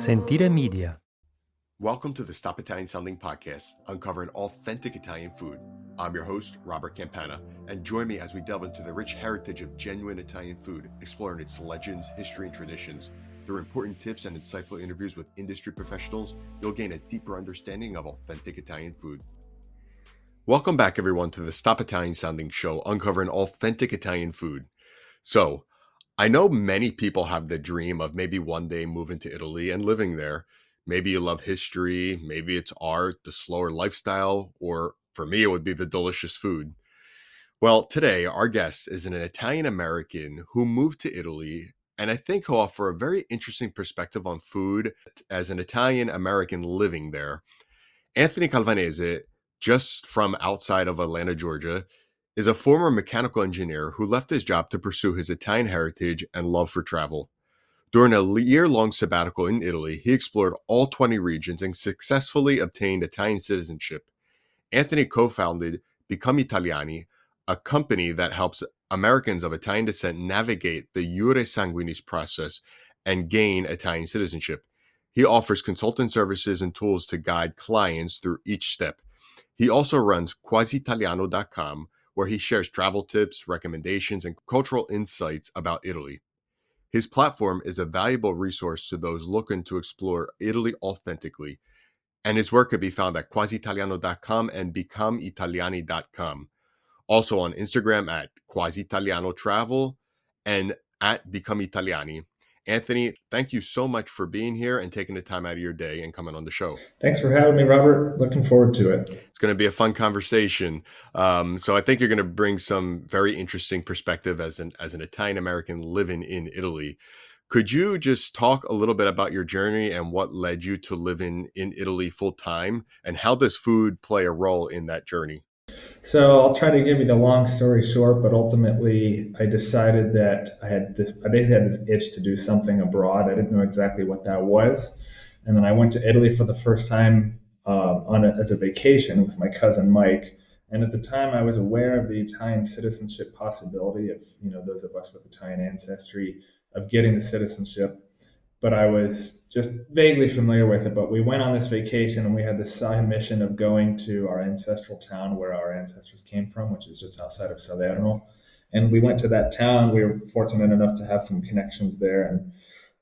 Sentire Media. Welcome to the Stop Italian Sounding podcast, uncovering authentic Italian food. I'm your host, Robert Campana, and join me as we delve into the rich heritage of genuine Italian food, exploring its legends, history, and traditions. Through important tips and insightful interviews with industry professionals, you'll gain a deeper understanding of authentic Italian food. Welcome back, everyone, to the Stop Italian Sounding show, uncovering authentic Italian food. So, I know many people have the dream of maybe one day moving to Italy and living there. Maybe you love history, maybe it's art, the slower lifestyle, or for me, it would be the delicious food. Well, today, our guest is an Italian-American who moved to Italy, and I think he'll offer a very interesting perspective on food as an Italian-American living there. Anthony Calvanese, just from outside of Atlanta, Georgia, is a former mechanical engineer who left his job to pursue his Italian heritage and love for travel. During a year-long sabbatical in Italy, he explored all 20 regions and successfully obtained Italian citizenship. Anthony co-founded BecomeItaliani, a company that helps Americans of Italian descent navigate the Iure Sanguinis process and gain Italian citizenship. He offers consultant services and tools to guide clients through each step. He also runs quasitaliano.com, where he shares travel tips, recommendations, and cultural insights about Italy. His platform is a valuable resource to those looking to explore Italy authentically, and his work can be found at quasitaliano.com and becomeitaliani.com. Also on Instagram at quasitalianotravel and at becomeitaliani. Anthony, thank you so much for being here and taking the time out of your day and coming on the show. Thanks for having me, Robert. Looking forward to it. It's going to be a fun conversation. So I think you're going to bring some very interesting perspective as an Italian-American living in Italy. Could you just talk a little bit about your journey and what led you to living in Italy full time, and how does food play a role in that journey? So I'll try to give you the long story short, but ultimately I decided that I basically had this itch to do something abroad. I didn't know exactly what that was. And then I went to Italy for the first time as a vacation with my cousin Mike. And at the time I was aware of the Italian citizenship possibility of, those of us with Italian ancestry of getting the citizenship. But I was just vaguely familiar with it. But we went on this vacation and we had this side mission of going to our ancestral town where our ancestors came from, which is just outside of Salerno. And we went to that town. We were fortunate enough to have some connections there. And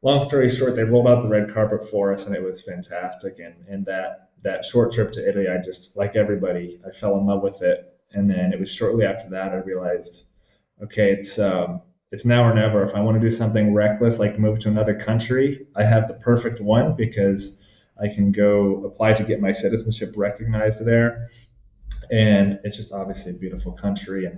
long story short, they rolled out the red carpet for us and it was fantastic. And that short trip to Italy, I just, like everybody, I fell in love with it. And then it was shortly after that I realized, okay, it's now or never. If I want to do something reckless, like move to another country, I have the perfect one because I can go apply to get my citizenship recognized there. And it's just obviously a beautiful country. And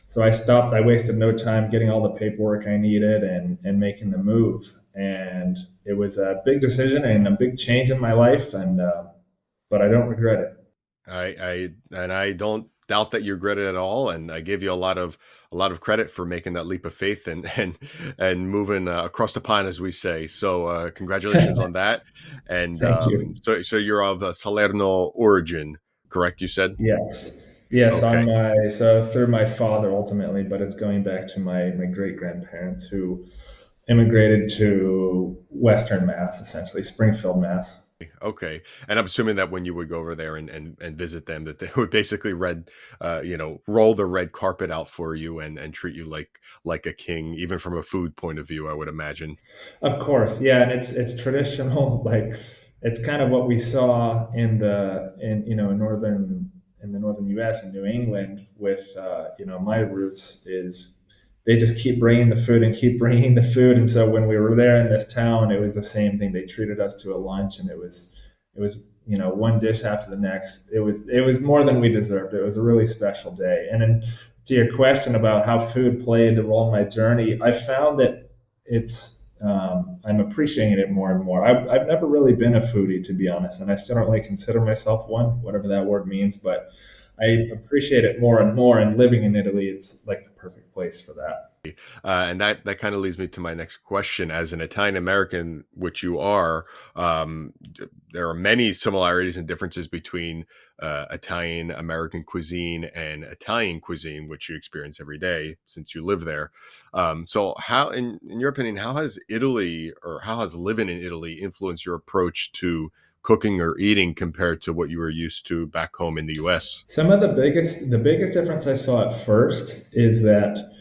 so I wasted no time getting all the paperwork I needed and making the move. And it was a big decision and a big change in my life. But I don't regret it. I don't doubt that you regret it at all, and I give you a lot of credit for making that leap of faith and moving across the pond, as we say. So congratulations on that. And Thank you. So you're of Salerno origin, correct? You said? Yes. Okay. So through my father ultimately, but it's going back to my great grandparents who immigrated to Western Mass, essentially Springfield, Mass. Okay. And I'm assuming that when you would go over there and visit them, that they would basically roll the red carpet out for you and treat you like a king, even from a food point of view, I would imagine. Of course. Yeah. And it's traditional, like it's kind of what we saw in the northern US and New England with, my roots is they just keep bringing the food and keep bringing the food. And so when we were there in this town, it was the same thing. They treated us to a lunch and it was one dish after the next. It was more than we deserved. It was a really special day. And then to your question about how food played a role in my journey, I found that I'm appreciating it more and more. I've never really been a foodie, to be honest, and I still don't really consider myself one, whatever that word means, but I appreciate it more and more, and living in Italy, it's like the perfect place for that. And that kind of leads me to my next question. As an Italian American, which you are, um, there are many similarities and differences between Italian American cuisine and Italian cuisine, which you experience every day since you live there. So, how, in your opinion, how has Italy, or how has living in Italy influenced your approach to cooking or eating compared to what you were used to back home in the U.S.? Some of the biggest difference I saw at first is that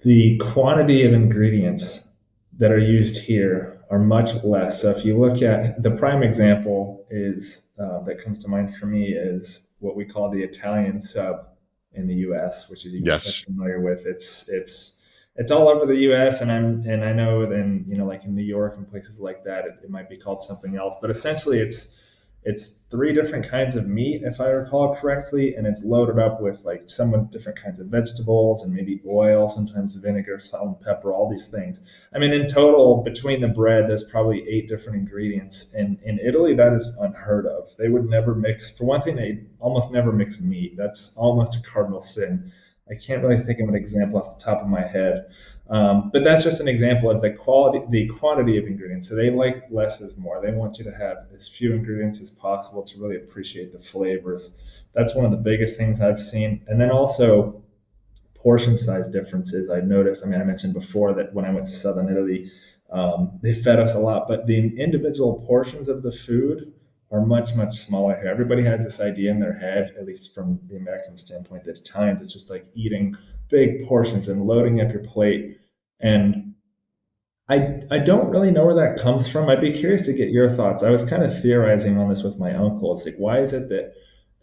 the quantity of ingredients that are used here are much less. So if you look at the prime example is that comes to mind for me is what we call the Italian sub in the U.S., which is you are Yes. familiar with. It's all over the U.S. and I know then like in New York and places like that it might be called something else, but essentially it's three different kinds of meat, if I recall correctly, and it's loaded up with like some different kinds of vegetables and maybe oil, sometimes vinegar, salt, and pepper, all these things. I mean, in total, between the bread, there's probably 8 different ingredients. And in Italy, that is unheard of. They would never mix, for one thing, they almost never mix meat. That's almost a cardinal sin. I can't really think of an example off the top of my head. But that's just an example of the quantity of ingredients. So they like less is more. They want you to have as few ingredients as possible to really appreciate the flavors. That's one of the biggest things I've seen. And then also portion size differences. I noticed. I mean, I mentioned before that when I went to Southern Italy, they fed us a lot, but the individual portions of the food are much smaller here. Everybody has this idea in their head, at least from the American standpoint, that Italians it's just like eating big portions and loading up your plate. And I don't really know where that comes from. I'd be curious to get your thoughts. I was kind of theorizing on this with my uncle. It's like, why is it that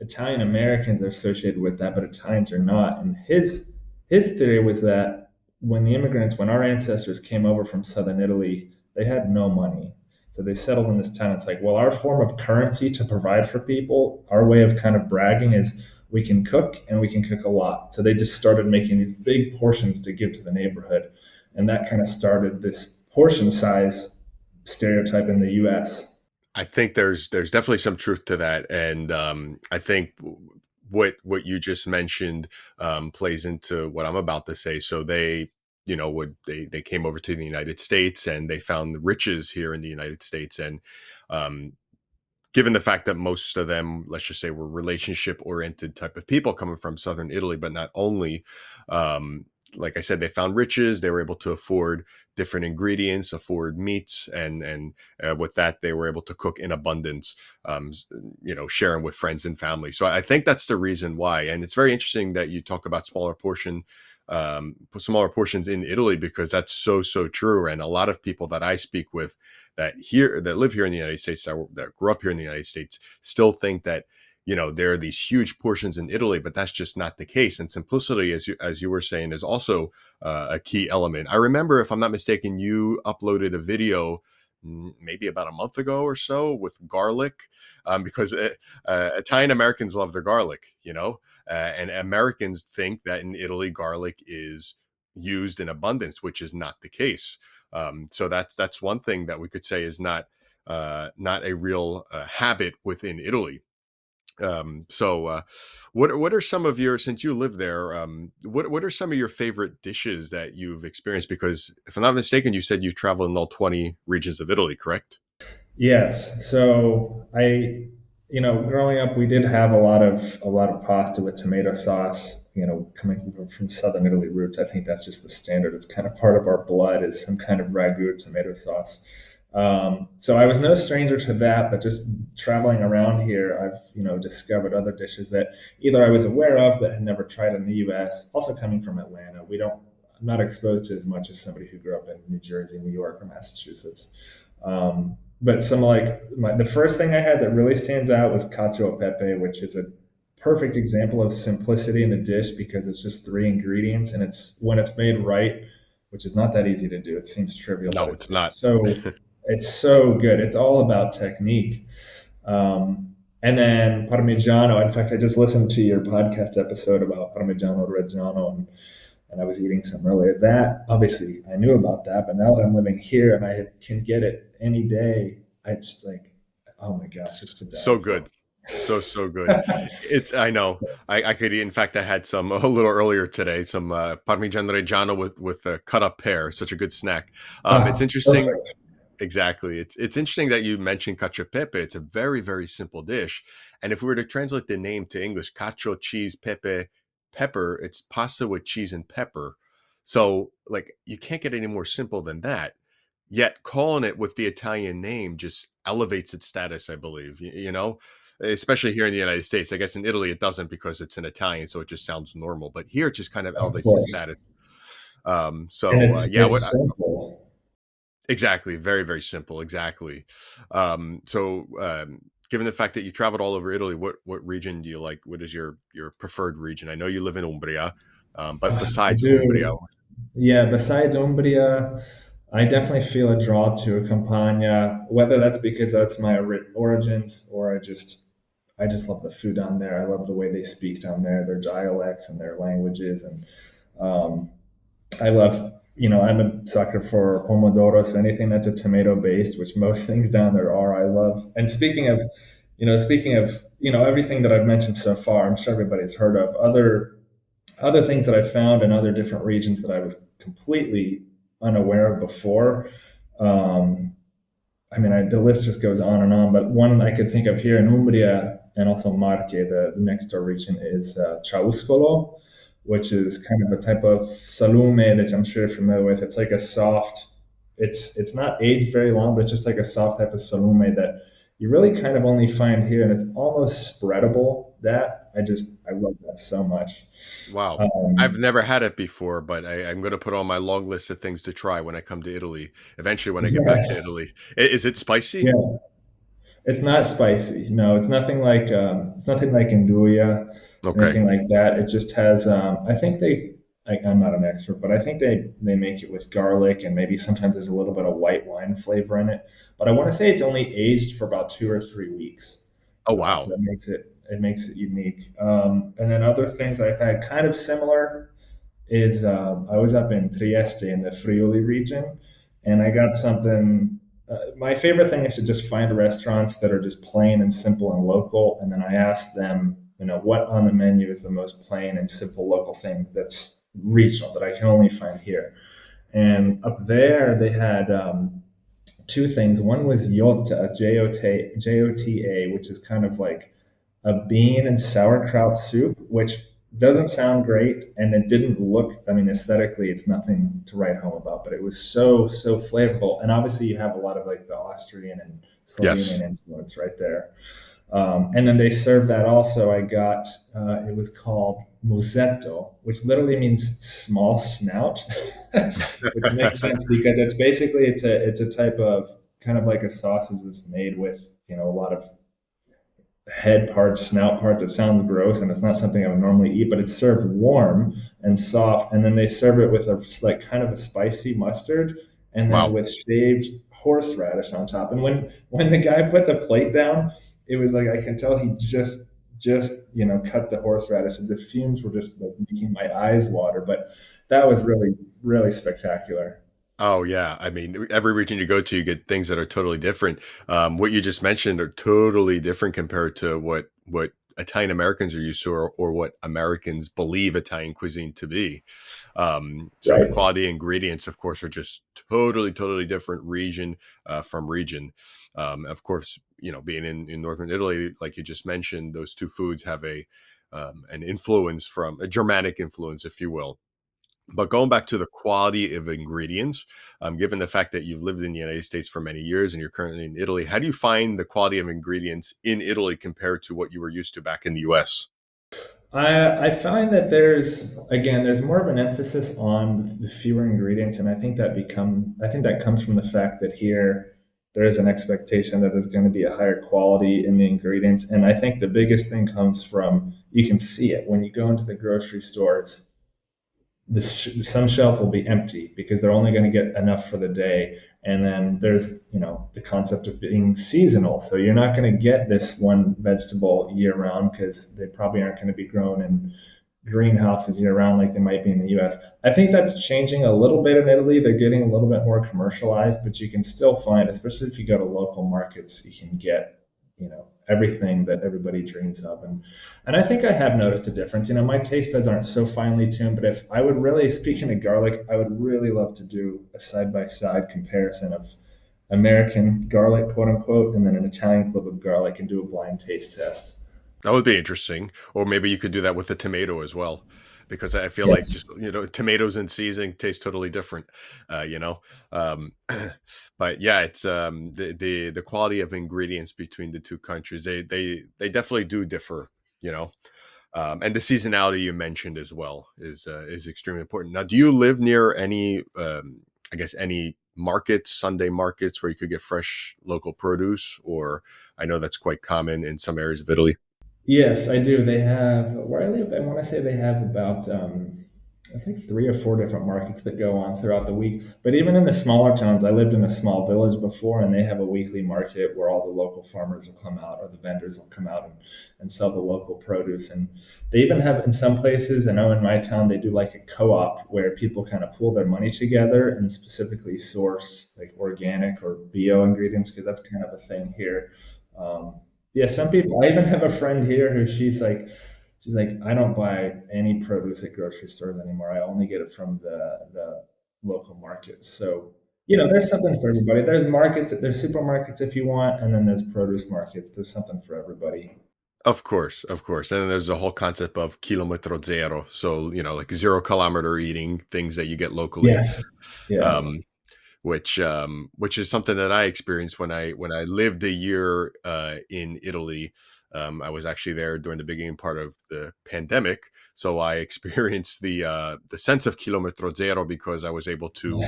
Italian Americans are associated with that, but Italians are not? And his theory was that when our ancestors came over from southern Italy, they had no money. So they settled in this town. It's like, well, our form of currency to provide for people, our way of kind of bragging is we can cook and we can cook a lot. So they just started making these big portions to give to the neighborhood. And that kind of started this portion size stereotype in the US. I think there's definitely some truth to that, and I think what you just mentioned plays into what I'm about to say. So they, they came over to the United States and they found the riches here in the United States, and um, given the fact that most of them, let's just say, were relationship oriented type of people coming from southern Italy, but not only. Um, like I said, they found riches. They were able to afford different ingredients, afford meats, and with that, they were able to cook in abundance. Sharing with friends and family. So I think that's the reason why. And it's very interesting that you talk about smaller portions in Italy, because that's so true. And a lot of people that I speak with that live here in the United States, that grew up here in the United States, still think that there are these huge portions in Italy, but that's just not the case. And simplicity, as you were saying, is also a key element. I remember, if I'm not mistaken, you uploaded a video maybe about a month ago or so with garlic, because Italian Americans love their garlic, and Americans think that in Italy garlic is used in abundance, which is not the case. So that's one thing that we could say is not a real habit within Italy. So what are some of your, since you live there, what are some of your favorite dishes that you've experienced? Because if I'm not mistaken, you said you've traveled in all 20 regions of Italy, correct? Yes. So growing up, we did have a lot of pasta with tomato sauce. Coming from Southern Italy roots, I think that's just the standard. It's kind of part of our blood is some kind of ragu tomato sauce. So I was no stranger to that, but just traveling around here, I've discovered other dishes that either I was aware of but had never tried in the U.S. Also coming from Atlanta, I'm not exposed to as much as somebody who grew up in New Jersey, New York, or Massachusetts. But the first thing I had that really stands out was cacio e pepe, which is a perfect example of simplicity in a dish because it's just three ingredients and it's when it's made right, which is not that easy to do. It seems trivial, but No, it's it's not. it's so good. It's all about technique. And then Parmigiano. In fact, I just listened to your podcast episode about Parmigiano Reggiano, and I was eating some earlier. That obviously I knew about that, but now that I'm living here and I can get it any day, it's like, oh my gosh, it's to die So for. good. So good. I know. I could, in fact, I had some a little earlier today, some Parmigiano Reggiano with a cut up pear, such a good snack. It's interesting. Perfect. Exactly. It's interesting that you mentioned cacio e pepe. It's a very, very simple dish. And if we were to translate the name to English, cacio, cheese, pepe, pepper, it's pasta with cheese and pepper. So, like, you can't get any more simple than that. Yet calling it with the Italian name just elevates its status, I believe. You know, especially here in the United States. I guess in Italy it doesn't because it's in Italian, so it just sounds normal. But here it just kind of Of elevates the course. status. And Yeah, what it's simple. exactly, very very simple, exactly. Given the fact that you traveled all over Italy, what region do you like? What is your preferred region? I know you live in Umbria, but I besides Umbria, do. Yeah, besides Umbria, I definitely feel a draw to Campania, whether that's because that's my origins or I just love the food down there. I love the way they speak down there, their dialects and their languages, and um, I love, I'm a sucker for pomodoros, anything that's a tomato based, which most things down there are. I love. And speaking of, everything that I've mentioned so far, I'm sure everybody's heard of other things that I found in other different regions that I was completely unaware of before. Um, I mean, the list just goes on and on, but one I could think of here in Umbria and also Marche, the next door region, is Ciauscolo, which is kind of a type of salume that I'm sure you're familiar with. It's like a soft, it's not aged very long, but it's just like a soft type of salume that you really kind of only find here, and it's almost spreadable. I love that so much. wow. I've Um, never had it before, but I'm going to put on my long list of things to try when I come to Italy. Eventually, when I get back to yes, Italy, is it spicy? yeah. It's not spicy. No, it's nothing like Nduja, Okay. anything like that. It just has. I think I'm not an expert, but I think they make it with garlic and maybe sometimes there's a little bit of white wine flavor in it. But I want to say it's only aged for about 2 or 3 weeks, Oh so wow. that makes it unique. And then other things I've had kind of similar is I was up in Trieste in the Friuli region, and I got something. My favorite thing is to just find restaurants that are just plain and simple and local, and then I ask them, what on the menu is the most plain and simple local thing that's regional that I can only find here. And up there, they had two things. One was Jota, Jota, which is kind of like a bean and sauerkraut soup, which doesn't sound great and it didn't look, I mean, aesthetically, it's nothing to write home about, but it was so flavorful. And obviously, you have a lot of like the Austrian and Slovenian Yes. influence right there. And then they served that also. It was called musetto, which literally means small snout, which makes sense because it's a type of kind of like a sausage that's made with, a lot of head parts, snout parts. It sounds gross and it's not something I would normally eat, but it's served warm and soft. And then they serve it with a like kind of a spicy mustard and then Wow. with shaved horseradish on top. And when the guy put the plate down, it was like I can tell he just cut the horseradish and the fumes were just like making my eyes water. But that was really spectacular. Oh yeah, I mean, every region you go to, you get things that are totally different. What you just mentioned are totally different compared to what Italian Americans are used to, or what Americans believe Italian cuisine to be. So the Right. quality ingredients, of course, are just totally different region from region. Of course, being in northern Italy, like you just mentioned, those two foods have an influence from a Germanic influence, if you will. But going back to the quality of ingredients, given the fact that you've lived in the United States for many years and you're currently in Italy, how do you find the quality of ingredients in Italy compared to what you were used to back in the US? I find that there's more of an emphasis on the fewer ingredients, and I think that comes from the fact that here there is an expectation that there's going to be a higher quality in the ingredients, and I think the biggest thing comes from you can see it when you go into the grocery stores some shelves will be empty because they're only going to get enough for the day. And then there's, the concept of being seasonal. So you're not going to get this one vegetable year round because they probably aren't going to be grown in greenhouses year round like they might be in the US. I think that's changing a little bit in Italy. They're getting a little bit more commercialized, but you can still find, especially if you go to local markets, you can get everything that everybody dreams of. And I think I have noticed a difference. My taste buds aren't so finely tuned, but if I would really, speaking of garlic, I would really love to do a side by side comparison of American garlic, quote unquote, and then an Italian clove of garlic, and do a blind taste test. That would be interesting. Or maybe you could do that with the tomato as well, because I feel like Yes. just tomatoes and seasoning taste totally different. Um, but yeah, it's the quality of ingredients between the two countries. They definitely do differ. You know, and the seasonality you mentioned as well is extremely important. Now, do you live near any, I guess, any markets, Sunday markets, where you could get fresh local produce? Or I know that's quite common in some areas of Italy. Yes, I do. They have where I live. I want to say they have about I think 3 or 4 different markets that go on throughout the week. But even in the smaller towns, I lived in a small village before, and they have a weekly market where all the local farmers will come out, or the vendors will come out and sell the local produce. And they even have in some places. I know in my town they do like a co-op where people kind of pool their money together and specifically source like organic or bio ingredients, because that's kind of a thing here. Um, yeah, some people. I even have a friend here who she's like, I don't buy any produce at grocery stores anymore. I only get it from the local markets. So there's something for everybody. There's markets, there's supermarkets if you want, and then there's produce markets. There's something for everybody. Of course, of course. And then there's the whole concept of kilometro zero. So, like 0 kilometer eating, things that you get locally. Yes, yes. Um, which is something that I experienced when I lived a year in Italy. I was actually there during the beginning part of the pandemic, so I experienced the sense of kilometro zero, because I was able to,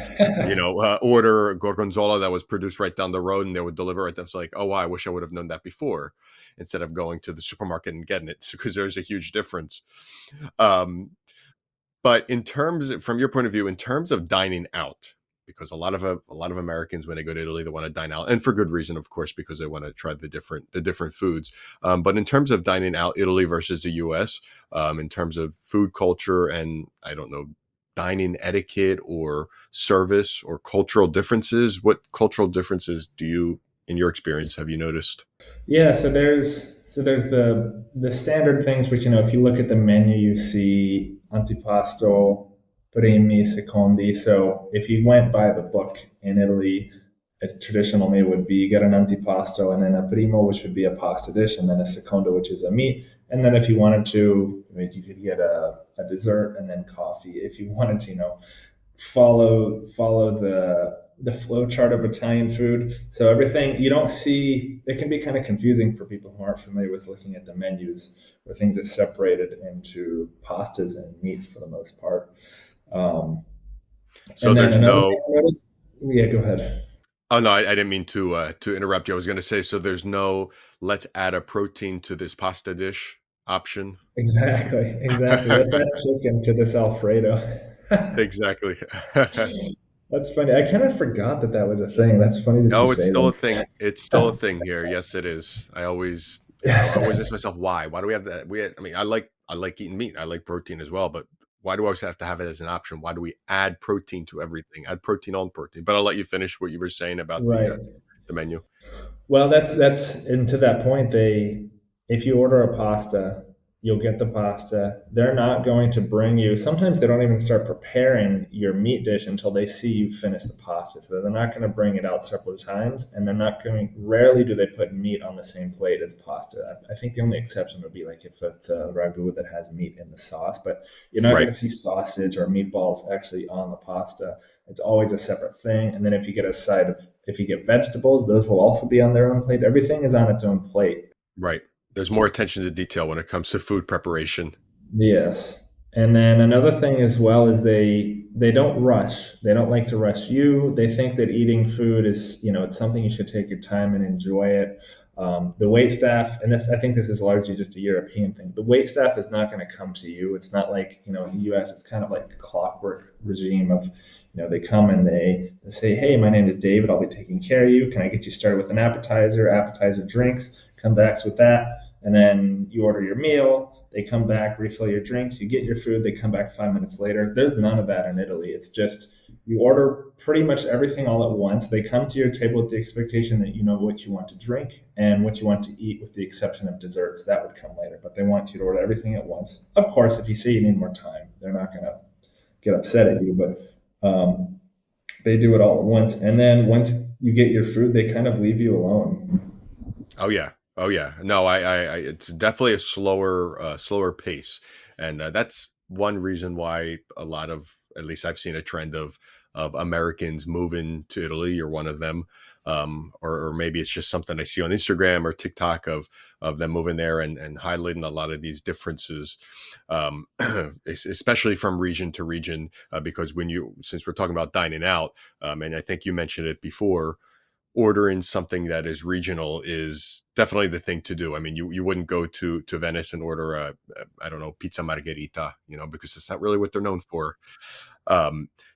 order gorgonzola that was produced right down the road, and they would deliver it. I was like, oh, wow, I wish I would have known that before, instead of going to the supermarket and getting it, because there's a huge difference. Um, but from your point of view, in terms of dining out, because a lot of Americans, when they go to Italy, they want to dine out, and for good reason, of course, because they want to try the different foods. But in terms of dining out, Italy versus the U.S., in terms of food culture and, I don't know, dining etiquette or service or cultural differences, what cultural differences do you, in your experience, have you noticed? Yeah, so there's the standard things which if you look at the menu you see antipasto, primi, secondi. So if you went by the book in Italy, a traditional meal would be you get an antipasto and then a primo, which would be a pasta dish, and then a secondo, which is a meat. And then if you wanted to, like, you could get a dessert and then coffee. If you wanted to, follow the flow chart of Italian food. So everything you don't see, it can be kind of confusing for people who aren't familiar with looking at the menus, where things are separated into pastas and meats for the most part. Um, So and then there's another no. thing I noticed, yeah, go ahead. Oh no, I didn't mean to interrupt you. I was going to say, so there's no let's add a protein to this pasta dish option. Exactly, exactly. Let's add chicken to this Alfredo. Exactly. That's funny. I kind of forgot that that was a thing. That's funny that you Oh, it's say still a that. thing. It's still a thing here. Yes, it is. I always ask myself why. Why do we have that? I mean, I like eating meat. I like protein as well, but why do I always have to have it as an option? Why do we add protein to everything? Add protein on protein. But I'll let you finish what you were saying about the Right. the menu. Well, that's and to that point, if you order a pasta, you'll get the pasta. They're not going to bring you. Sometimes they don't even start preparing your meat dish until they see you finish the pasta. So they're not going to bring it out several times, and they're not going. Rarely do they put meat on the same plate as pasta. I think the only exception would be like if it's a ragu that has meat in the sauce, but you're not going Right. to see sausage or meatballs actually on the pasta. It's always a separate thing. And then if you get vegetables, those will also be on their own plate. Everything is on its own plate. Right. There's more attention to detail when it comes to food preparation. Yes. And then another thing as well is they don't rush. They don't like to rush you. They think that eating food is, it's something you should take your time and enjoy it. The wait staff, and this I think this is largely just a European thing. The wait staff is not going to come to you. It's not like in the U.S. It's kind of like a clockwork regime of they come and they say, hey, my name is David. I'll be taking care of you. Can I get you started with an appetizer drinks? Come back with that, and then you order your meal. They come back, refill your drinks, you get your food, they come back 5 minutes later. There's none of that in Italy. It's just You order pretty much everything all at once. They come to your table with the expectation that you know what you want to drink and what you want to eat, with the exception of desserts. That would come later, but they want you to order everything at once. Of course, if you say you need more time, they're not going to get upset at you, but they do it all at once. And then once you get your food, they kind of leave you alone. Oh yeah, oh yeah. No, it's definitely a slower pace, and that's one reason why a lot of, at least I've seen a trend of Americans moving to Italy. You're one of them, or maybe it's just something I see on Instagram or TikTok of them moving there and highlighting a lot of these differences, um, especially from region to region. Because since we're talking about dining out, and I think you mentioned it before, ordering something that is regional is definitely the thing to do. I mean, you wouldn't go to Venice and order I don't know, pizza margherita, because it's not really what they're known for.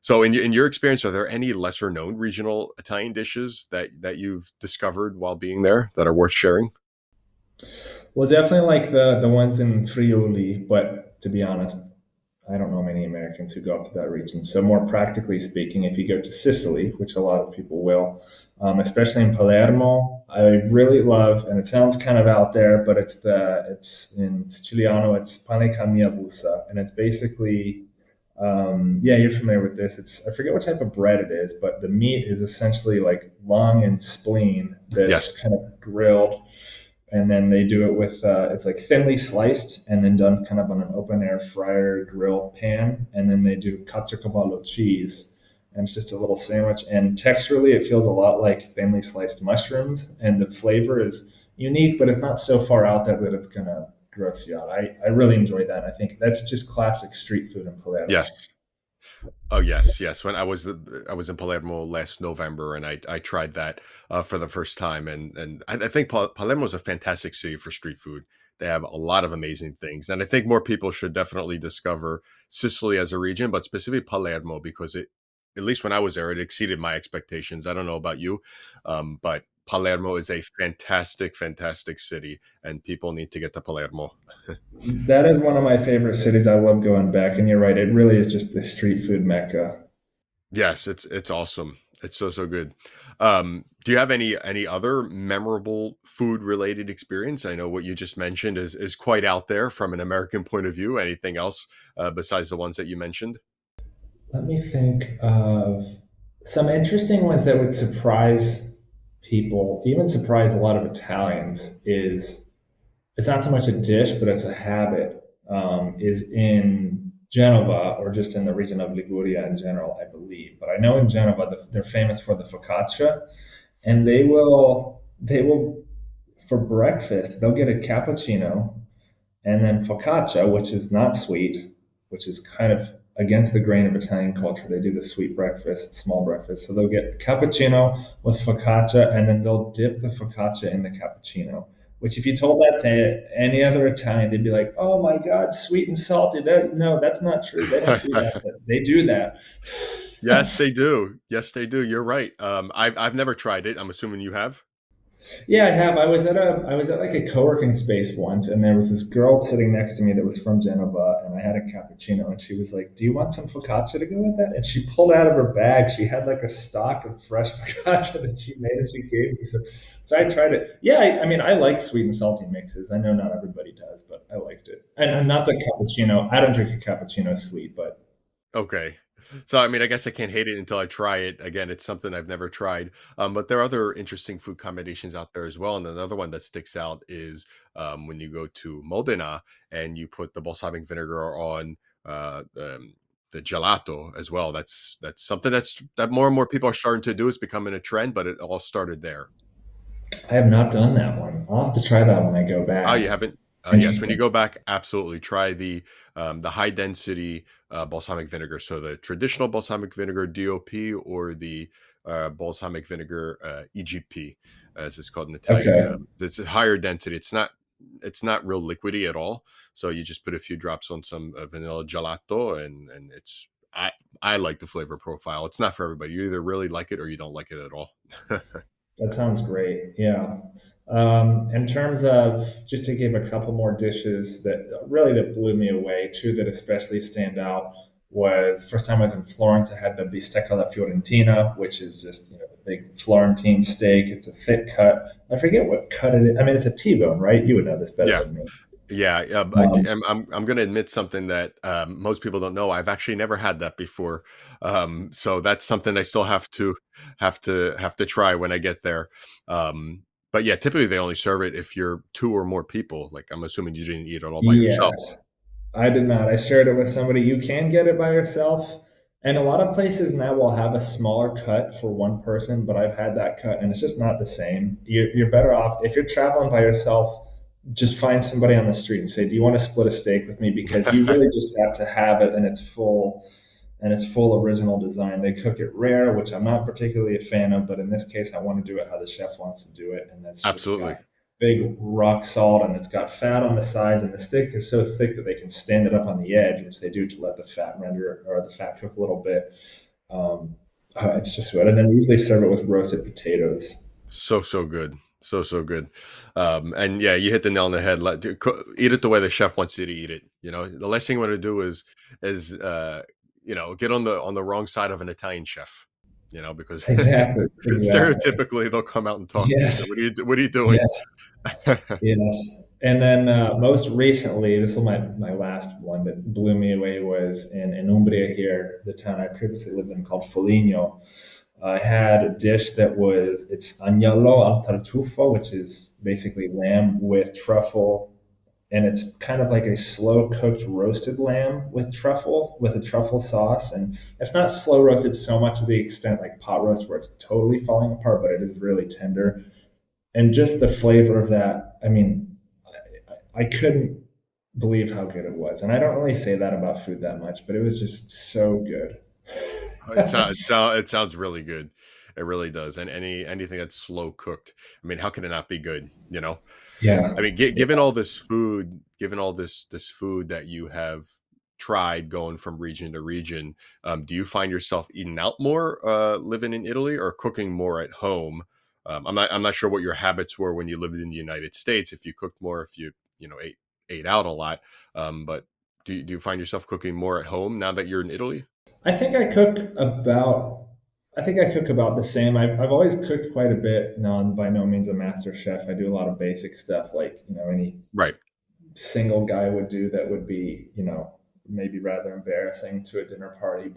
So in your experience, are there any lesser known regional Italian dishes that you've discovered while being there that are worth sharing? Well, definitely like the ones in Friuli, but to be honest, I don't know many Americans who go up to that region. So more practically speaking, if you go to Sicily, which a lot of people will, especially in Palermo, I really love, and it sounds kind of out there, but it's in Siciliano, it's pane con mia busa, and it's basically, yeah, you're familiar with this. I forget what type of bread it is, but the meat is essentially like lung and spleen that's Yes. kind of grilled, and then they do it with it's like thinly sliced and then done kind of on an open air fryer grill pan, and then they do caciocavallo cheese, and it's just a little sandwich, and texturally it feels a lot like thinly sliced mushrooms, and the flavor is unique, but it's not so far out there that it's gonna gross you out. I really enjoy that. I think that's just classic street food in Yes. Palermo. Oh yes, yes. When I was in Palermo last November, and I tried that for the first time, and I think Palermo is a fantastic city for street food. They have a lot of amazing things, and I think more people should definitely discover Sicily as a region, but specifically Palermo, because at least when I was there, it exceeded my expectations. I don't know about you, but Palermo is a fantastic, fantastic city, and people need to get to Palermo. That is one of my favorite cities. I love going back, and you're right, it really is just the street food mecca. Yes, it's awesome. It's so good. Do you have any other memorable food related experience? I know what you just mentioned is quite out there from an American point of view. Anything else besides the ones that you mentioned? Let me think of some interesting ones that would surprise people, even surprise a lot of Italians. Is It's not so much a dish, but it's a habit. Is in Genova, or just in the region of Liguria in general, I believe. But I know in Genova they're famous for the focaccia, and they will for breakfast they'll get a cappuccino and then focaccia, which is not sweet, which is kind of against the grain of Italian culture. They do the sweet breakfast, small breakfast. So they'll get cappuccino with focaccia, and then they'll dip the focaccia in the cappuccino. Which, if you told that to any other Italian, they'd be like, "Oh my God, sweet and salty." No, that's not true. They don't do that, but they do that. Yes, they do. Yes, they do. You're right. I've never tried it. I'm assuming you have. Yeah, I have. I was at like a co-working space once, and there was this girl sitting next to me that was from Genova, and I had a cappuccino, and she was like, "Do you want some focaccia to go with that?" And she pulled out of her bag. She had like a stock of fresh focaccia that she made, and she gave me. So I tried it. Yeah, I mean, I like sweet and salty mixes. I know not everybody does, but I liked it. And not the cappuccino. I don't drink a cappuccino sweet, but Okay. So, I mean, I guess I can't hate it until I try it. Again, it's something I've never tried. But there are other interesting food combinations out there as well. And another one that sticks out is when you go to Modena and you put the balsamic vinegar on the gelato as well. That's something that more and more people are starting to do. It's becoming a trend, but it all started there. I have not done that one. I'll have to try that when I go Oh, you back. haven't? Yes, when you Interesting. go back, absolutely try the high density balsamic vinegar. So the traditional balsamic vinegar DOP or the balsamic vinegar EGP, as it's called in Italian. Okay. It's a higher density. It's not real liquidy at all. So you just put a few drops on some vanilla gelato, and I like the flavor profile. It's not for everybody. You either really like it or you don't like it at all. That sounds great. Yeah. In terms of, just to give a couple more dishes that really that blew me away, two that especially stand out. was first time I was in Florence. I had the bistecca alla fiorentina, which is just the big Florentine steak. It's a thick cut. I forget what cut it is. I mean, it's a T-bone, right? You would know this better Yeah. than me. Yeah, Um, I'm going to admit something that most people don't know. I've actually never had that before, so that's something I still have to try when I get there. But yeah, typically they only serve it if you're two or more people. Like I'm assuming you didn't eat it all by yourself. yes, I did not. I shared it with somebody. You can get it by yourself. And a lot of places now will have a smaller cut for one person, but I've had that cut and it's just not the same. You're better off if you're traveling by yourself, just find somebody on the street and say, "Do you want to split a steak with me?" Because you really just have to have it in its full original design. They cook it rare, which I'm not particularly a fan of, but in this case, I want to do it how the chef wants to do it, and that's it's Absolutely. got big rock salt and it's got fat on the sides, and the steak is so thick that they can stand it up on the edge, which they do to let the fat render or the fat cook a little bit. Um, it's just good, and then usually serve it with roasted potatoes. So good. So good. And yeah, you hit the nail on the head. Eat it the way the chef wants you to eat it. The last thing you want to do is get on the wrong side of an Italian chef. Because Exactly, exactly. stereotypically they'll come out and talk to you and say, Yes, what are you doing?" yes. Yes. And then most recently, this was my last one that blew me away was in Umbria here, the town I previously lived in called Foligno. I had a dish that was, it's agnello al tartufo, which is basically lamb with truffle. And it's kind of like a slow cooked roasted lamb with truffle, with a truffle sauce. And it's not slow roasted so much to the extent like pot roast where it's totally falling apart, but it is really tender, and just the flavor of that. I mean, I couldn't believe how good it was, and I don't really say that about food that much, but it was just so good. It sounds really good. It really does. And anything that's slow cooked, I mean, how can it not be good? Yeah, I mean, given all this food, given all this food that you have tried going from region to region, do you find yourself eating out more living in Italy or cooking more at home? I'm not sure what your habits were when you lived in the United States. If you cooked more, if you ate out a lot, but do you find yourself cooking more at home now that you're in Italy? I think I cook about. I think I cook about the same. I've always cooked quite a bit. No, I'm by no means a master chef. I do a lot of basic stuff like any Right. single guy would do that would be maybe rather embarrassing to a dinner party,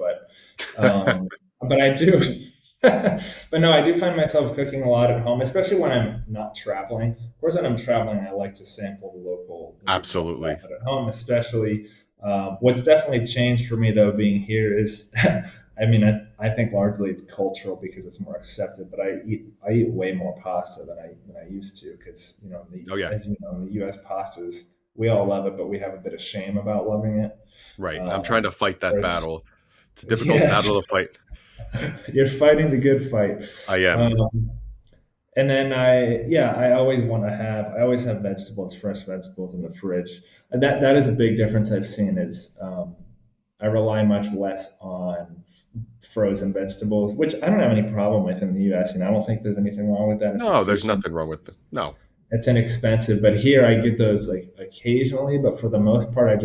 um, but I do. But no, I do find myself cooking a lot at home, especially when I'm not traveling. Of course, when I'm traveling, I like to sample the regional stuff. Absolutely. But at home, especially, what's definitely changed for me though, being here is, I mean, I think largely it's cultural because it's more accepted. But I eat way more pasta than I used to because Oh yeah. as you know, in the U.S. pastas we all love it, but we have a bit of shame about loving it. Right. I'm trying Um, to fight that whereas, battle. It's a difficult yes, battle to fight. you're fighting the good fight. I am. Um, and then I always have vegetables, fresh vegetables in the fridge. And that is a big difference I've seen is I rely much less on frozen vegetables, which I don't have any problem with in the U.S. I don't think there's anything wrong with that. It's No, there's efficient. nothing wrong with it. No. It's inexpensive, but here I get those like occasionally. But for the most part,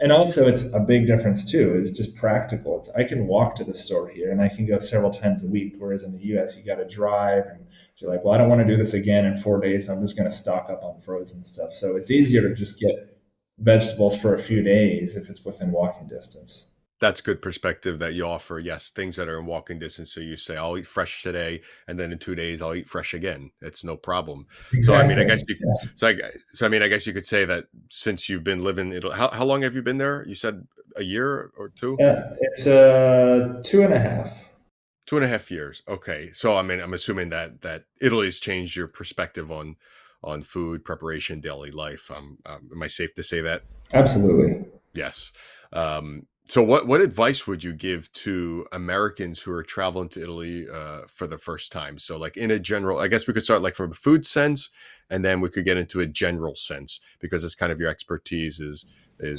and also it's a big difference too. It's just practical. I can walk to the store here, and I can go several times a week. Whereas in the U.S., you got to drive, and you're like, well, I don't want to do this again in 4 days. So I'm just going to stock up on frozen stuff. So it's easier to just get vegetables for a few days if it's within walking distance. That's good perspective that you offer. Yes, things that are in walking distance. So you say, I'll eat fresh today, and then in 2 days I'll eat fresh again. It's no problem. So I mean, I Exactly. guess you Yes. so I mean, I guess you could say that since you've been living in Italy, how long have you been there? You said a year or two? It's 2.5. 2.5 years. Okay. So I mean, I'm assuming that Italy's changed your perspective on food preparation, daily life. Am I safe to say that? Absolutely. Yes. So what advice would you give to Americans who are traveling to Italy for the first time? So like in a general, I guess we could start like from a food sense, and then we could get into a general sense because it's kind of your expertise is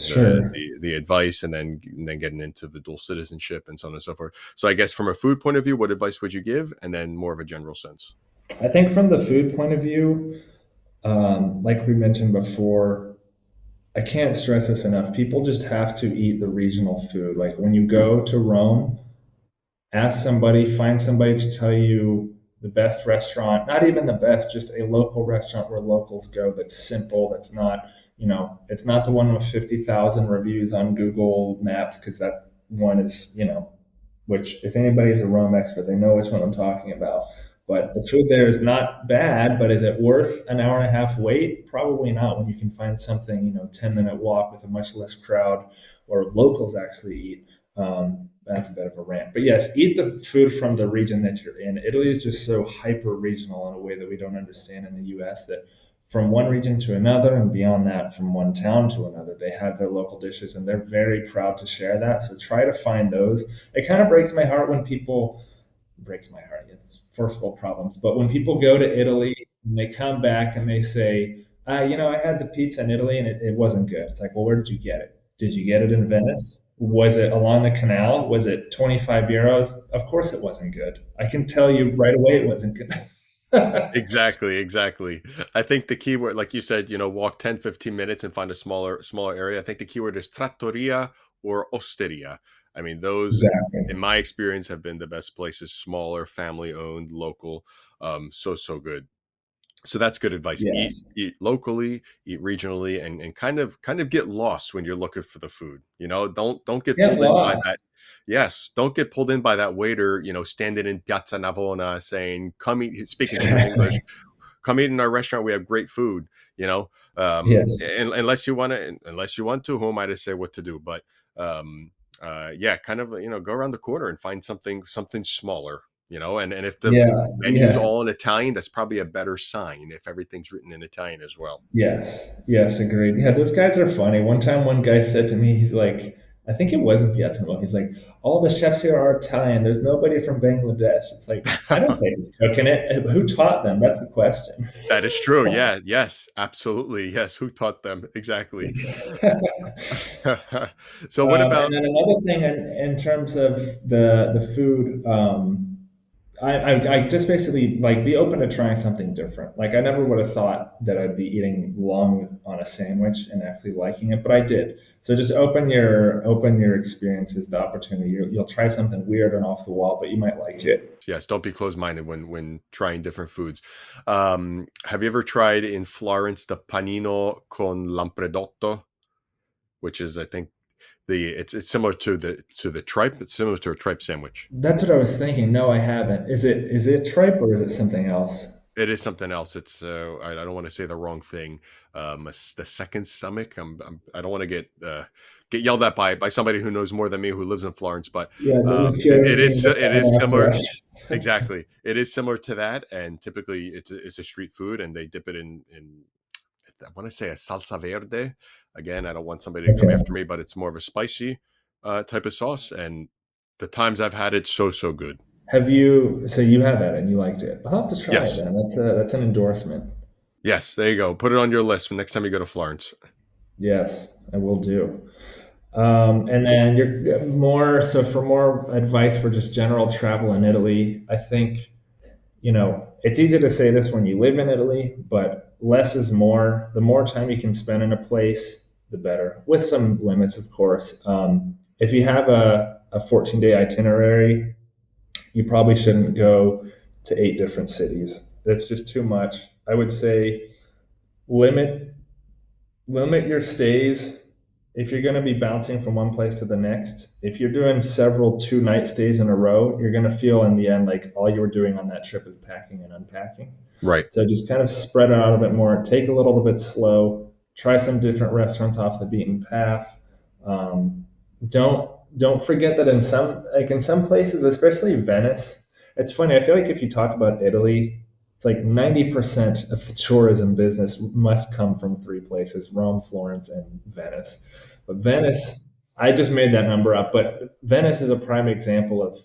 Sure. the advice, and then getting into the dual citizenship and so on and so forth. So I guess from a food point of view, what advice would you give, and then more of a general sense? I think from the food point of view, like we mentioned before, I can't stress this enough. People just have to eat the regional food. Like when you go to Rome, ask somebody, find somebody to tell you the best restaurant, not even the best, just a local restaurant where locals go that's simple, that's not, it's not the one with 50,000 reviews on Google Maps, because that one is, which if anybody's a Rome expert, they know which one I'm talking about. But the food there is not bad, but is it worth an hour and a half wait? Probably not when you can find something, 10-minute walk with a much less crowd, or locals actually eat. That's a bit of a rant. But yes, eat the food from the region that you're in. Italy is just so hyper regional in a way that we don't understand in the US, that from one region to another and beyond that, from one town to another, they have their local dishes and they're very proud to share that. So try to find those. It kind of breaks my heart when people, breaks my heart. It's first world problems. But when people go to Italy and they come back and they say, I had the pizza in Italy and it wasn't good. It's like, well, where did you get it? Did you get it in Venice? Was it along the canal? Was it 25 euros? Of course it wasn't good. I can tell you right away it wasn't good. Exactly, exactly. I think the keyword, like you said, walk 10, 15 minutes and find a smaller area. I think the keyword is trattoria or osteria. I mean, those, in Exactly. my experience, have been the best places, smaller, family owned, local. So good. So that's good advice. Eat Yes. eat locally, eat regionally, and kind of get lost when you're looking for the food. Don't get Get pulled in by that. lost. Yes, don't get pulled in by that waiter, standing in Piazza Navona saying, "Come eat," speaking to you in English. Come eat in our restaurant. We have great food. Yes. Unless you want to, who am I to say what to do? But yeah, kind of go around the corner and find something smaller. And if the Yeah. menu's Yeah. all in Italian, that's probably a better sign if everything's written in Italian as well. Yes, yes, agreed. Yeah, those guys are funny. One time, one guy said to me, he's like, I think it was in Vietnam. He's like, all the chefs here are Italian. There's nobody from Bangladesh. It's like, I don't think he's cooking it. Who taught them? That's the question. That is true. Yeah. Yes. Absolutely. Yes. Who taught them? Exactly. So what And about? then another thing in terms of the food, I just basically like be open to trying something different. Like I never would have thought that I'd be eating long on a sandwich and actually liking it, but I did. So just open your experiences, the opportunity. You'll try something weird and off the wall, but you might like it. Yes, don't be closed-minded when trying different foods. Have you ever tried in Florence the panino con lampredotto, which is, I think, it's similar to the tripe. It's similar to a tripe sandwich. That's what I was thinking. No, I haven't. Is it tripe or is it something else? It is something else. It's I don't want to say the wrong thing. The second stomach. I don't want to get yelled at by somebody who knows more than me who lives in Florence, but Yeah, the it Fiorentine is that it come is after similar. us. Exactly, it is similar to that, and typically it's a street food, and they dip it in I want to say a salsa verde. Again, I don't want somebody to come Okay. after me, but it's more of a spicy type of sauce, and the times I've had it, so good. So you have that and you liked it. I'll have to try it Yes, then. That's an endorsement. yes, there you go. Put it on your list for next time you go to Florence. Yes, I will do. And then you're more so for more advice for just general travel in Italy. I think, it's easy to say this when you live in Italy, but less is more. The more time you can spend in a place, the better, with some limits, of course. If you have a 14-day itinerary, you probably shouldn't go to 8 different cities. That's just too much. I would say limit limit your stays. If you're going to be bouncing from one place to the next, if you're doing several 2-night stays in a row, you're going to feel in the end like all you were doing on that trip is packing and unpacking. Right. So just kind of spread it out a bit more, take a little bit slow, try some different restaurants off the beaten path. Um, don't forget that in some places, especially Venice, it's funny. I feel like if you talk about Italy, it's like 90% of the tourism business must come from three places: Rome, Florence, and Venice. But Venice, I just made that number up, but Venice is a prime example of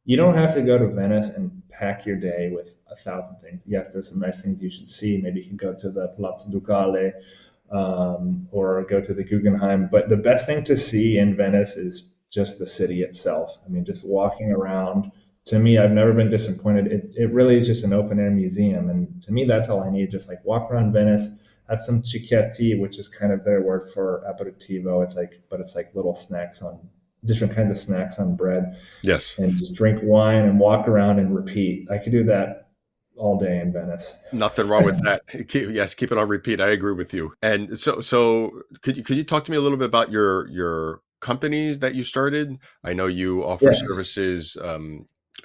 you don't have to go to Venice and pack your day with 1,000 things. Yes, there's some nice things you should see. Maybe you can go to the Palazzo Ducale, or go to the Guggenheim. But the best thing to see in Venice is just the city itself. I mean, just walking around. To me, I've never been disappointed. It really is just an open air museum, and to me, that's all I need. Just like walk around Venice, have some cicchetti, which is kind of their word for aperitivo. It's like little snacks on different kinds of snacks on bread, Yes. and just drink wine and walk around and repeat. I could do that all day in Venice. Nothing wrong with that. Yes, keep it on repeat. I agree with you. And so could you talk to me a little bit about your company that you started? I know you offer Yes. services,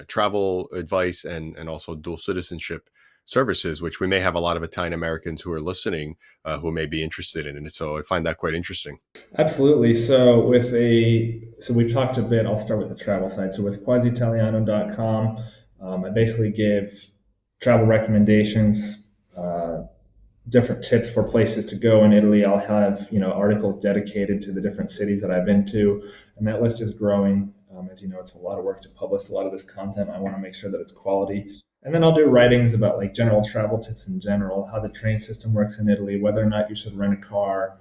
travel advice, and also dual citizenship services, which we may have a lot of Italian Americans who are listening who may be interested in it. So I find that quite interesting. Absolutely. So we've talked a bit. I'll start with the travel side. So with quasitaliano.com, I basically give travel recommendations, different tips for places to go in Italy. I'll have articles dedicated to the different cities that I've been to, and that list is growing. As you know, it's a lot of work to publish a lot of this content. I want to make sure that it's quality. And then I'll do writings about like general travel tips in general, how the train system works in Italy, whether or not you should rent a car.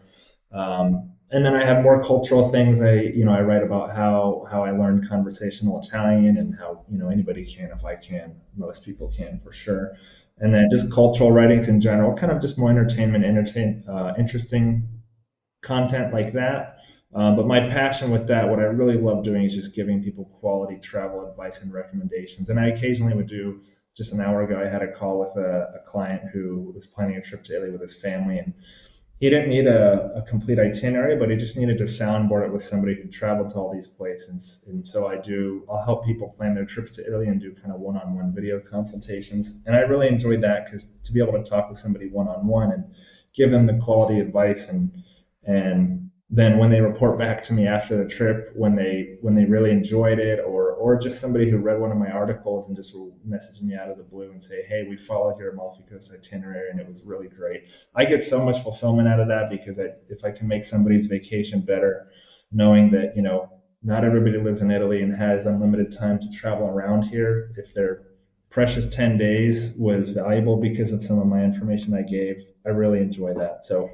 And then I have more cultural things. I write about how I learned conversational Italian, and how anybody can if I can. Most people can for sure. And then just cultural writings in general, kind of just more interesting content like that. But my passion with that, what I really love doing, is just giving people quality travel advice and recommendations. And I occasionally would do. Just an hour ago, I had a call with a client who was planning a trip to Italy with his family, and he didn't need a complete itinerary, but he just needed to soundboard it with somebody who traveled to all these places. And so I'll help people plan their trips to Italy and do kind of one-on-one video consultations. And I really enjoyed that, because to be able to talk with somebody one-on-one and give them the quality advice, and then when they report back to me after the trip, when they really enjoyed it, or just somebody who read one of my articles and just messaged me out of the blue and say, hey, we followed your Amalfi Coast itinerary and it was really great. I get so much fulfillment out of that, because if I can make somebody's vacation better, knowing that not everybody lives in Italy and has unlimited time to travel around here, if their precious 10 days was valuable because of some of my information I gave, I really enjoy that. So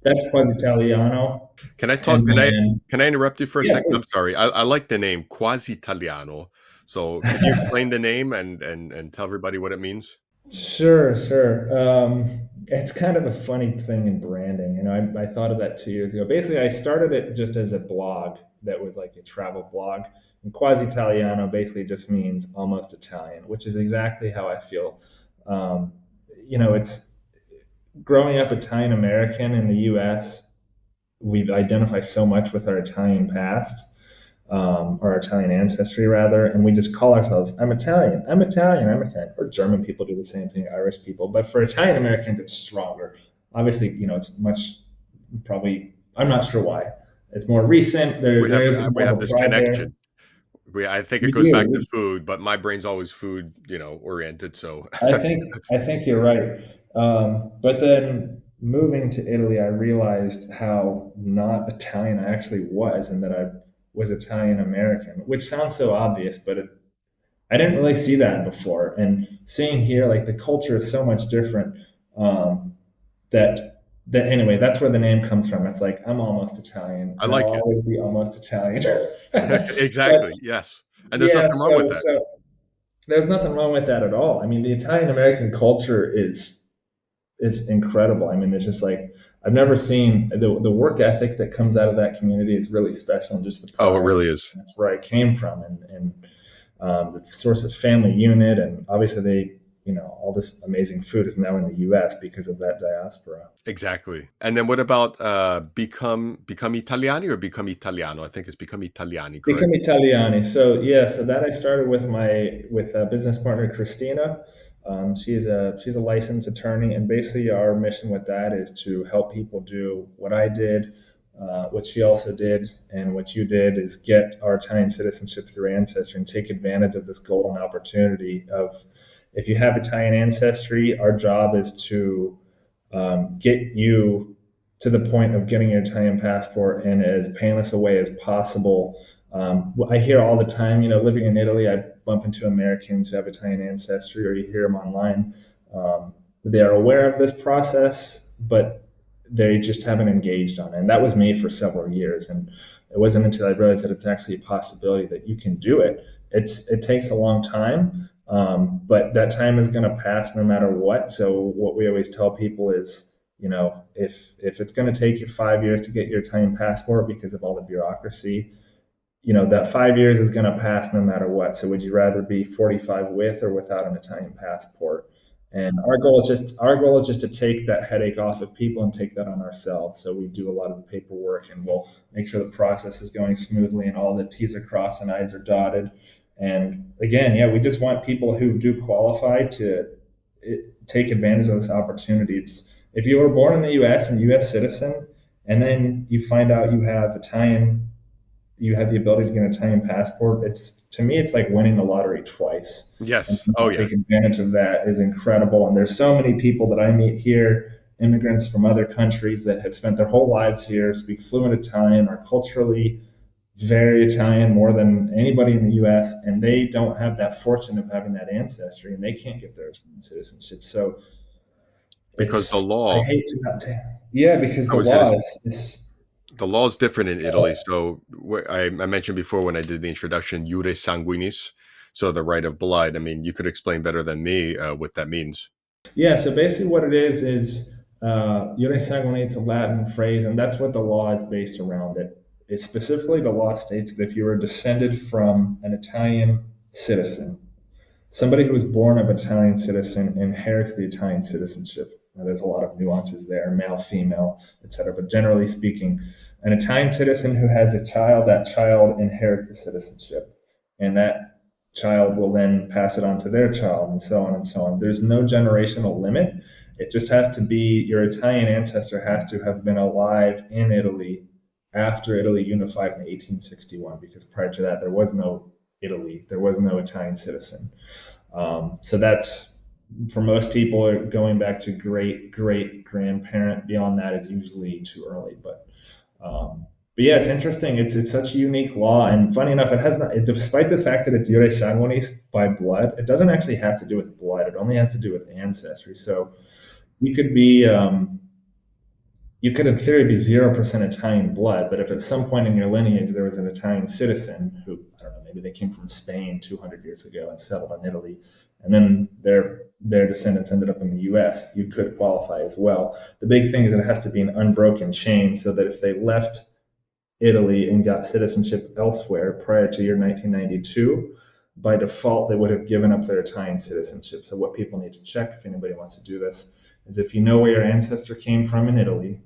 that's Quasi Italiano. Can I talk? And then, Can I interrupt you for a yeah, second? I'm please. sorry. I like the name Quasi Italiano. So could you explain the name and tell everybody what it means? Sure, sure. It's kind of a funny thing in branding. I thought of that 2 years ago. Basically, I started it just as a blog that was like a travel blog. And Quasi Italiano basically just means almost Italian, which is exactly how I feel. It's growing up Italian American in the U.S. We identify so much with our Italian past, or Italian ancestry rather, and we just call ourselves, I'm Italian, I'm Italian, I'm Italian. Or German people do the same thing, Irish people. But for Italian Americans, it's stronger. Obviously, it's much, probably, I'm not sure why. It's more recent. There is We more have of a this pride there. connection. I think it We goes back to do. food, but my brain's always food, oriented. So I think I think you're right. But then moving to Italy, I realized how not Italian I actually was, and that I was Italian American, which sounds so obvious, but I didn't really see that before. And seeing here, like the culture is so much different. Um, that anyway, that's where the name comes from. It's like I'm almost Italian, I and I'll like it. always be almost Italian. But Exactly. Yes. And there's yeah, nothing wrong with so that. so there's nothing wrong with that at all. I mean, the Italian American culture is incredible. I mean, it's just like I've never seen the work ethic that comes out of that community is really special, and just the Oh, it pride. really is. That's where I came from, and the source of family unit, and obviously all this amazing food is now in the U.S. because of that diaspora. Exactly. And then what about become Italiani or become Italiano? I think it's become Italiani, correct? Become Italiani. So yeah, so that I started with a business partner, Christina. She's a licensed attorney, and basically our mission with that is to help people do what I did, what she also did, and what you did, is get our Italian citizenship through ancestry and take advantage of this golden opportunity of, if you have Italian ancestry, our job is to get you to the point of getting your Italian passport in as painless a way as possible. I hear all the time, living in Italy, I bump into Americans who have Italian ancestry, or you hear them online. They are aware of this process, but they just haven't engaged on it. And that was me for several years. And it wasn't until I realized that it's actually a possibility that you can do it. It takes a long time, but that time is going to pass no matter what. So what we always tell people is, If it's going to take you 5 years to get your Italian passport because of all the bureaucracy, that 5 years is going to pass no matter what. So would you rather be 45 with or without an Italian passport? And our goal is just to take that headache off of people and take that on ourselves. So we do a lot of the paperwork, and we'll make sure the process is going smoothly and all the T's are crossed and I's are dotted. And again, yeah, we just want people who do qualify to take advantage of this opportunity. If you were born in the U.S. and U.S. citizen, and then you find out you have the ability to get an Italian passport. To me, it's like winning the lottery twice. And Yes. to Oh yeah. take advantage of that is incredible. And there's so many people that I meet here, immigrants from other countries that have spent their whole lives here, speak fluent Italian, are culturally very Italian more than anybody in the U.S., and they don't have that fortune of having that ancestry, and they can't get their Italian citizenship. So Because the I law, hate to not take, yeah, because I the was going to law say, is the law is different in Italy. So I mentioned before when I did the introduction, "Iure sanguinis," so the right of blood. I mean, you could explain better than me what that means. Yeah, so basically what it is Iure sanguine, it's a Latin phrase, and that's what the law is based around. It specifically, the law states that if you are descended from an Italian citizen, somebody who was born of Italian citizen inherits the Italian citizenship. Now, there's a lot of nuances there, male, female, etc. But generally speaking, an Italian citizen who has a child, that child inherits the citizenship. And that child will then pass it on to their child, and so on and so on. There's no generational limit. It just has to be your Italian ancestor has to have been alive in Italy after Italy unified in 1861, because prior to that, there was no Italy, there was no Italian citizen. So that's for most people going back to great great grandparent. Beyond that is usually too early. But yeah, it's interesting. It's such a unique law, and funny enough, it has not. Despite the fact that it's iure sanguinis by blood, it doesn't actually have to do with blood. It only has to do with ancestry. So you could be you could in theory be 0% Italian blood, but if at some point in your lineage there was an Italian citizen who, I don't know, maybe they came from Spain 200 years ago and settled in Italy, and then their descendants ended up in the U.S., you could qualify as well. The big thing is that it has to be an unbroken chain, so that if they left Italy and got citizenship elsewhere prior to year 1992, by default they would have given up their Italian citizenship. So what people need to check, if anybody wants to do this, is if you know where your ancestor came from in Italy,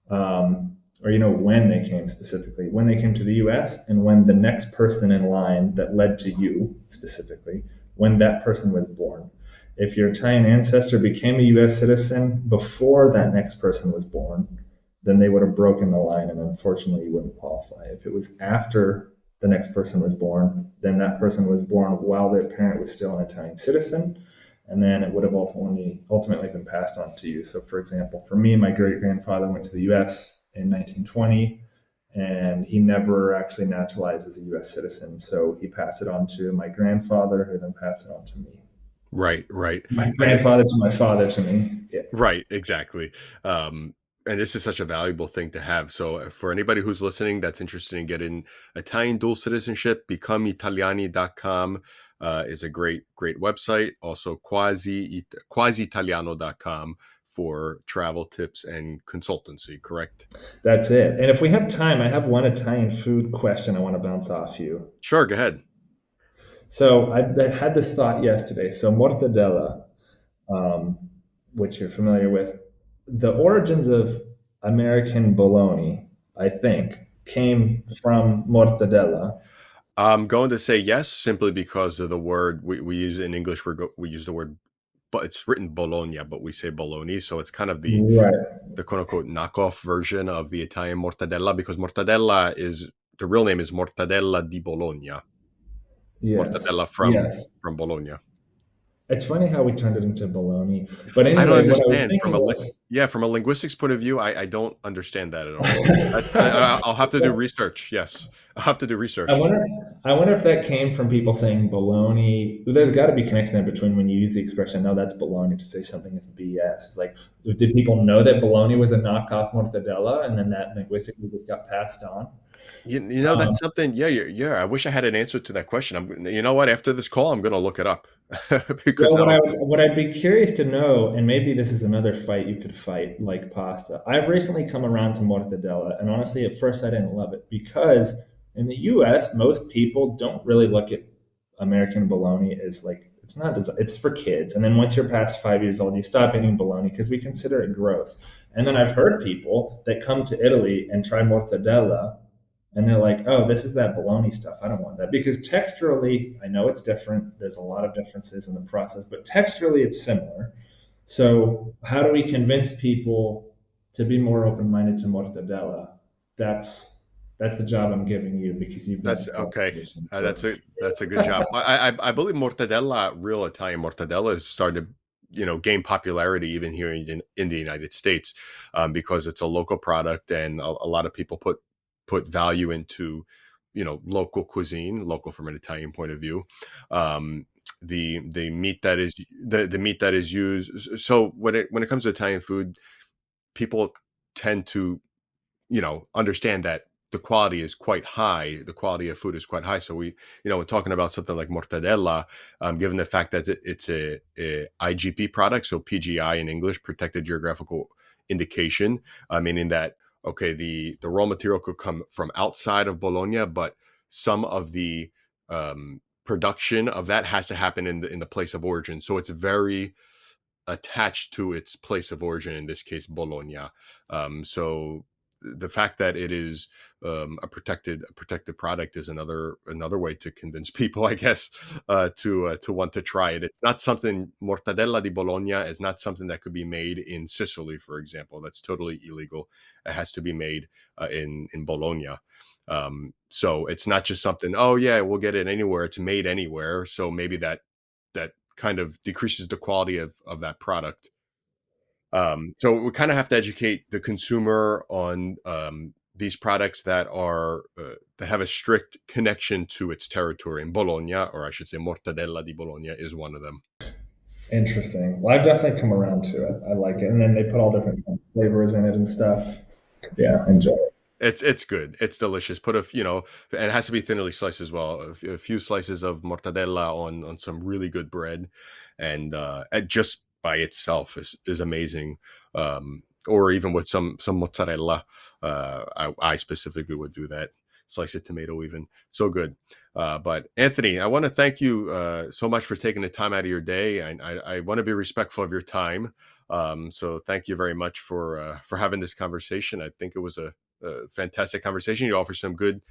or when they came specifically, when they came to the U.S., and when the next person in line that led to you specifically, when that person was born. If your Italian ancestor became a U.S. citizen before that next person was born, then they would have broken the line, and unfortunately you wouldn't qualify. If it was after the next person was born, then that person was born while their parent was still an Italian citizen, and then it would have ultimately been passed on to you. So, for example, for me, my great grandfather went to the U.S. in 1920, and he never actually naturalized as a U.S. citizen. So he passed it on to my grandfather, who then passed it on to me. Right, right. My And it's grandfather to my father to me. Yeah. right, exactly. And this is such a valuable thing to have. So for anybody who's listening that's interested in getting Italian dual citizenship, BecomeItaliani.com is a great website. Also quasiitaliano.com for travel tips and consultancy, correct? That's it. And if we have time, I have one Italian food question I want to bounce off you. Sure, go ahead. So I had this thought yesterday. So mortadella, um, which you're familiar with, the origins of American bologna, I think, came from mortadella. I'm going to say yes, simply because of the word we use in English. We use the word, but it's written Bologna, but we say bologna. So it's kind of Right. the quote unquote knockoff version of the Italian mortadella, because mortadella is the real name is mortadella di Bologna, Yes. mortadella Yes. from Bologna. It's funny how we turned it into bologna. But I don't anyway, what I was understand thinking was, from a linguistics point of view. I don't understand that at all. I'll have to do so research. Yes, I'll have to do I research. wonder, I wonder if that came from people saying baloney. There's got to be a connection there between when you use the expression "no, that's baloney" to say something is BS. It's like, did people know that baloney was a knockoff mortadella, and then that linguistically just got passed on? You know Um, that's something. Yeah, yeah. I wish I had an answer to that question. You know what? After this call, I'm going to look it up. because Well, what I'd be curious to know, and maybe this is another fight you could fight, like pasta. I've recently come around to mortadella, and honestly, at first I didn't love it because in the U.S., most people don't really look at American bologna as like it's for kids. And then once you're past 5 years old, you stop eating bologna because we consider it gross. And then I've heard people that come to Italy and try mortadella and they're like, oh, this is that bologna stuff. I don't want that. Because texturally, I know it's different. There's a lot of differences in the process, but texturally, it's similar. So, how do we convince people to be more open minded to mortadella? That's the job I'm giving you because you've been that's in okay. qualification. That's a good job. I believe mortadella, real Italian mortadella, has started gain popularity even here in the United States, because it's a local product and a lot of people put value into local cuisine, local from an Italian point of view. The meat that is the meat that is used. So when it comes to Italian food, people tend to understand that the quality is quite high. The quality of food is quite high. So we're talking about something like mortadella, given the fact that it's a IGP product, so PGI in English, protected geographical indication, meaning that, okay, the raw material could come from outside of Bologna, but some of the production of that has to happen in the place of origin. So it's very attached to its place of origin, in this case Bologna. So the fact that it is a protected product is another way to convince people, I guess, to want to try it. It's not something, mortadella di Bologna is not something that could be made in Sicily, for example. That's totally illegal. It has to be made in Bologna. So it's not just something, oh yeah, we'll get it anywhere. It's made anywhere. So maybe that kind of decreases the quality of that product. So we kind of have to educate the consumer on these products that are that have a strict connection to its territory. In Bologna, or I should say, mortadella di Bologna is one of them. Interesting. Well, I've definitely come around to it. I like it. And then they put all different flavors in it and stuff. Yeah, enjoy it. It's good. It's delicious. Put and it has to be thinly sliced as well. A few slices of mortadella on some really good bread, and just by itself is amazing. Or even with some mozzarella. I specifically would do that. Slice a tomato, even so good. But Anthony, I want to thank you so much for taking the time out of your day. I want to be respectful of your time. So thank you very much for having this conversation. I think it was a fantastic conversation. You offer some good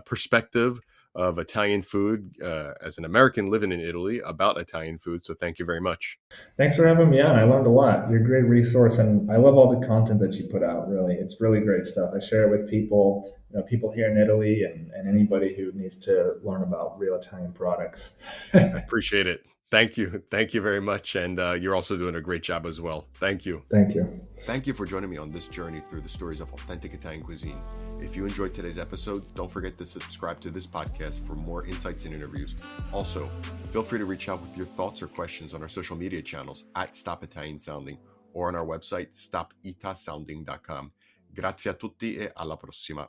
perspective of Italian food as an American living in Italy about Italian food. So thank you very much. Thanks for having me on. I learned a lot. You're a great resource, and I love all the content that you put out. Really, it's really great stuff. I share it with people, people here in Italy, and anybody who needs to learn about real Italian products. I appreciate it. Thank you very much, and you're also doing a great job as well. Thank you. Thank you. Thank you for joining me on this journey through the stories of authentic Italian cuisine. If you enjoyed today's episode, don't forget to subscribe to this podcast for more insights and interviews. Also, feel free to reach out with your thoughts or questions on our social media channels at Stop Italian Sounding or on our website, stopitasounding.com. Grazie a tutti e alla prossima.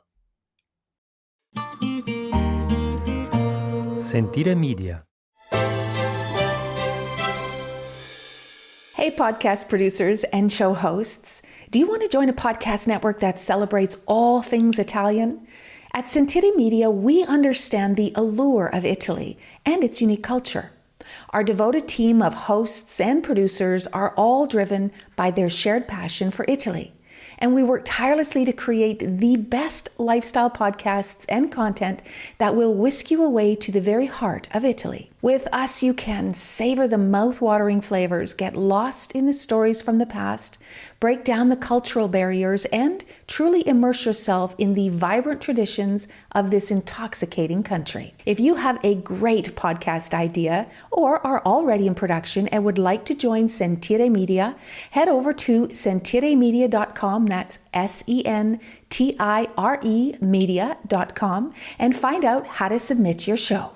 Sentire Media. Hey, podcast producers and show hosts. Do you want to join a podcast network that celebrates all things Italian? At Sentire Media, we understand the allure of Italy and its unique culture. Our devoted team of hosts and producers are all driven by their shared passion for Italy. And we work tirelessly to create the best lifestyle podcasts and content that will whisk you away to the very heart of Italy. With us, you can savor the mouth-watering flavors, get lost in the stories from the past, break down the cultural barriers, and truly immerse yourself in the vibrant traditions of this intoxicating country. If you have a great podcast idea or are already in production and would like to join Sentire Media, head over to sentiremedia.com, that's SENTIRE media.com, and find out how to submit your show.